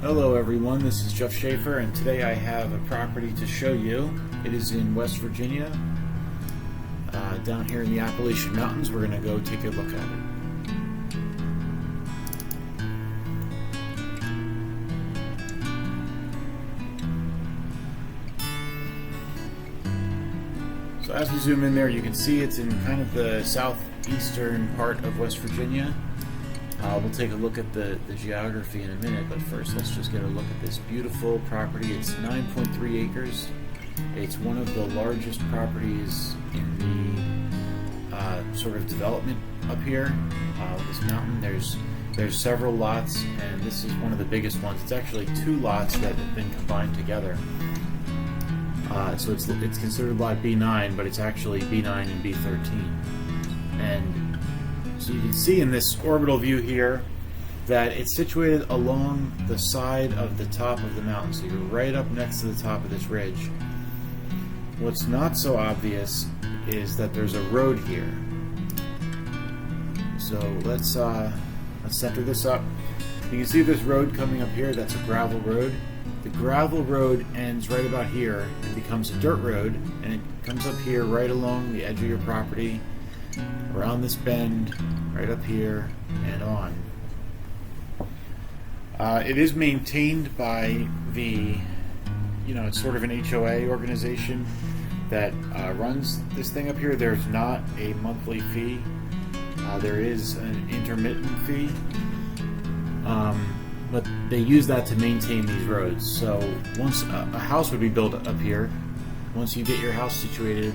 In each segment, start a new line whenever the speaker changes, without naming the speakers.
Hello everyone, this is Jeff Schaefer, and today I have a property to show you. It is in West Virginia, down here in the Appalachian Mountains. We're going to go take a look at it. So as we zoom in there, you can see it's in kind of the southeastern part of West Virginia. We'll take a look at the geography in a minute, but first let's just get a look at this beautiful property. It's 9.3 acres. It's one of the largest properties in the sort of development up here. This mountain, there's several lots, and this is one of the biggest ones. It's actually two lots that have been combined together. So it's considered lot B9, but it's actually B9 and B13. And so you can see in this orbital view here that it's situated along the side of the top of the mountain. So you're right up next to the top of this ridge. What's not so obvious is that there's a road here. So let's center this up. You can see this road coming up here. That's a gravel road. The gravel road ends right about here and becomes a dirt road, and it comes up here right along the edge of your property, around this bend, right up here, and on. It is maintained by the, it's sort of an HOA organization that runs this thing up here. There's not a monthly fee. There is an intermittent fee. But they use that to maintain these roads. So once a house would be built up here, once you get your house situated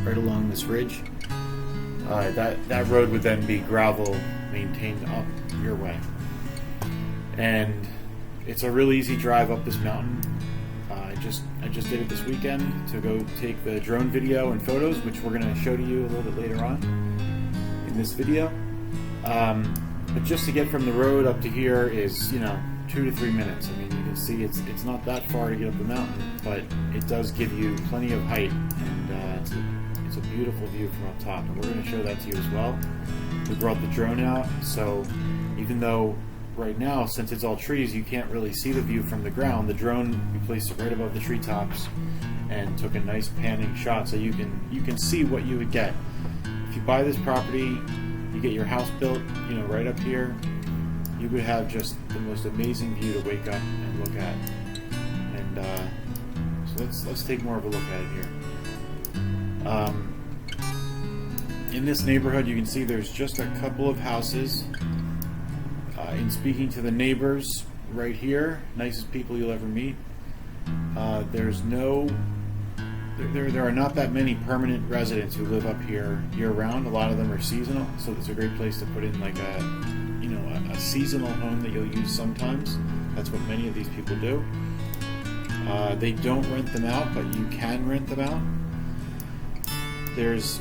right along this ridge, that road would then be gravel maintained up your way. And it's a really easy drive up this mountain. I just did it this weekend to go take the drone video and photos, which we're going to show to you a little bit later on in this video. But just to get from the road up to here is, 2 to 3 minutes. I mean, you can see it's not that far to get up the mountain, but it does give you plenty of height, and it's a beautiful view from up top. And we're going to show that to you as well. We brought the drone out, so even though right now, since it's all trees, you can't really see the view from the ground, the drone, we placed it right above the treetops and took a nice panning shot so you can see what you would get. If you buy this property, you get your house built, right up here, you would have just the most amazing view to wake up and look at. And so let's take more of a look at it here. In this neighborhood, you can see there's just a couple of houses. In speaking to the neighbors right here, nicest people you'll ever meet, there are not that many permanent residents who live up here year-round. A lot of them are seasonal, so it's a great place to put in like a seasonal home that you'll use sometimes. That's what many of these people do. They don't rent them out, but you can rent them out. There's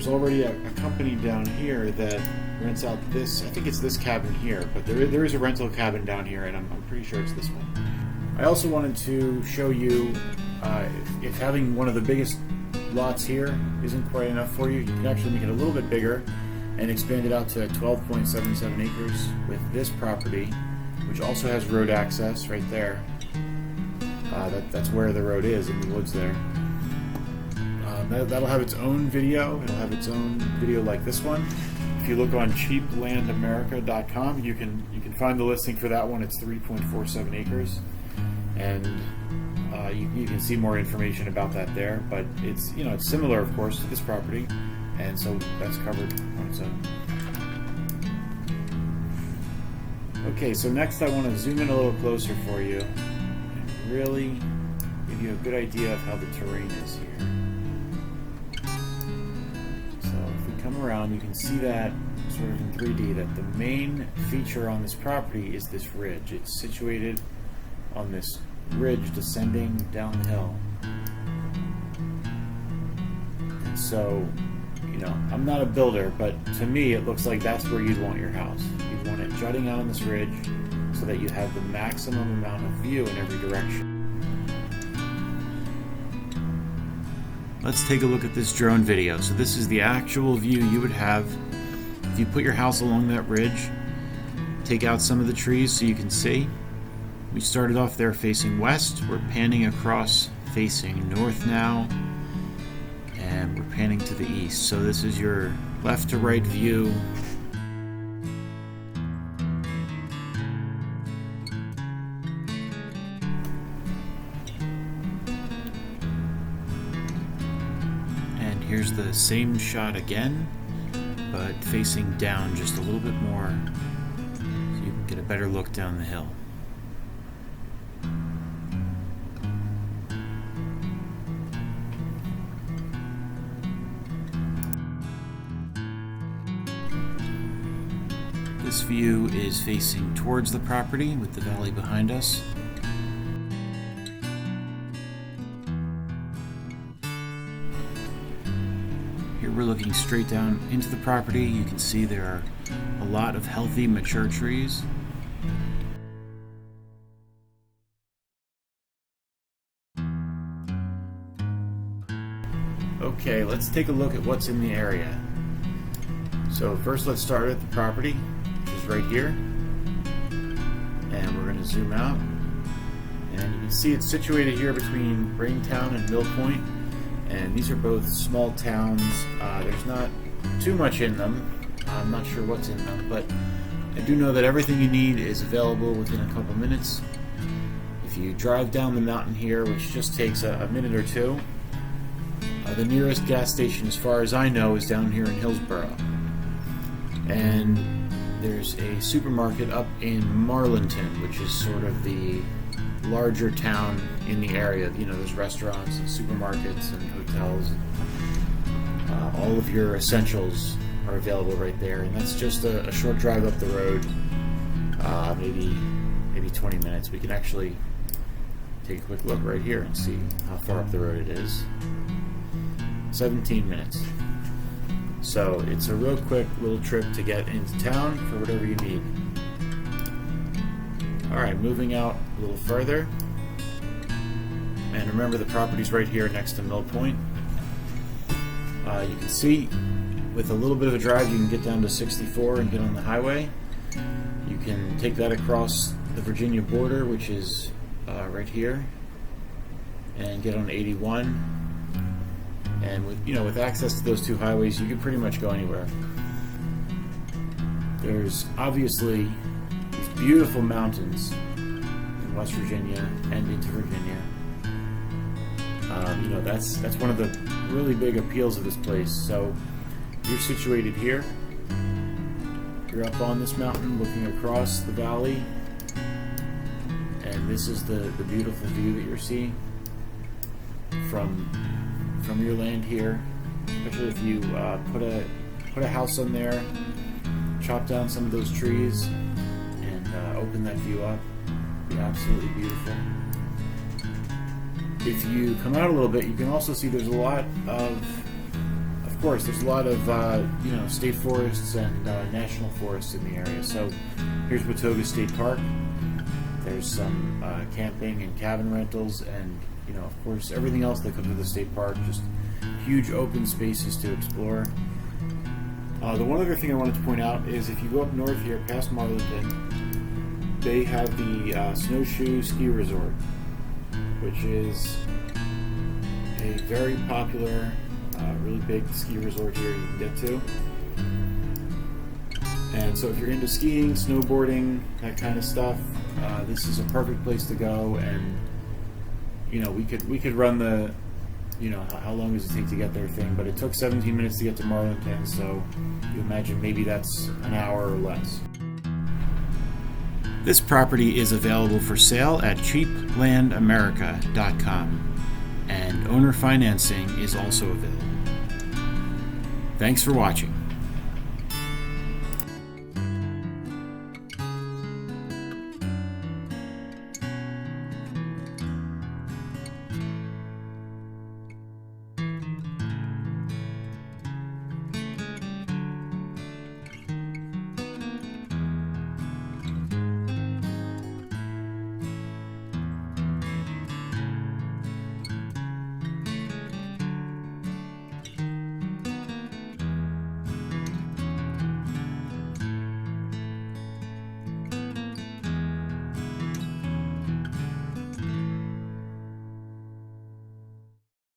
already a company down here that rents out this. I think it's this cabin here, but there is a rental cabin down here, and I'm pretty sure it's this one. I also wanted to show you if having one of the biggest lots here isn't quite enough for you, you can actually make it a little bit bigger and expand it out to 12.77 acres with this property, which also has road access right there. That's where the road is, in the woods there. That'll have its own video. It'll have its own video like this one. If you look on cheaplandamerica.com, you can find the listing for that one. It's 3.47 acres. And you can see more information about that there, but it's it's similar, of course, to this property, and so that's covered on its own. Okay, so next I want to zoom in a little closer for you and really give you a good idea of how the terrain is here. So if we come around, you can see that sort of in 3D that the main feature on this property is this ridge. It's situated on this ridge descending down the hill. And so, I'm not a builder, but to me it looks like that's where you'd want your house. You'd want it jutting out on this ridge so that you have the maximum amount of view in every direction. Let's take a look at this drone video. So this is the actual view you would have if you put your house along that ridge. take out some of the trees so you can see. We started off there facing west. We're panning across facing north now, and we're panning to the east. So this is your left to right view. And here's the same shot again, but facing down just a little bit more so you can get a better look down the hill. This view is facing towards the property with the valley behind us. Here we're looking straight down into the property. You can see there are a lot of healthy, mature trees. Okay, let's take a look at what's in the area. So first let's start at the property, which is right here. And we're going to zoom out. And you can see it's situated here between Raintown and Mill Point. And these are both small towns. There's not too much in them. I'm not sure what's in them, but I do know that everything you need is available within a couple minutes. If you drive down the mountain here, which just takes a minute or two, the nearest gas station, as far as I know, is down here in Hillsboro. And there's a supermarket up in Marlinton, which is sort of the larger town in the area. You know, there's restaurants and supermarkets and hotels. All of your essentials are available right there, and that's just a short drive up the road, maybe 20 minutes. We can actually take a quick look right here and see how far up the road it is. 17 minutes. So it's a real quick little trip to get into town for whatever you need. Alright, moving out a little further. And remember, the property's right here next to Mill Point. You can see with a little bit of a drive you can get down to 64 and get on the highway. You can take that across the Virginia border, which is right here, and get on 81. And with access to those two highways, you can pretty much go anywhere. There's obviously these beautiful mountains in West Virginia and into Virginia. That's one of the really big appeals of this place. So you're situated here. You're up on this mountain looking across the valley, and this is the beautiful view that you're seeing from your land here. Especially if you put a house on there, chop down some of those trees, and open that view up. It'd be absolutely beautiful. If you come out a little bit, you can also see there's a lot of course, there's a lot of state forests and national forests in the area. So here's Watauga State Park. There's some camping and cabin rentals, and of course, everything else that comes with the state park. Just huge open spaces to explore. The one other thing I wanted to point out is if you go up north here past Marlinton, they have the Snowshoe Ski Resort, which is a very popular, really big ski resort here you can get to. And so if you're into skiing, snowboarding, that kind of stuff, this is a perfect place to go. And we could run the how long does it take to get there thing, but it took 17 minutes to get to Marlinton, so you imagine maybe that's an hour or less. This property is available for sale at cheaplandamerica.com, and owner financing is also available. Thanks for watching.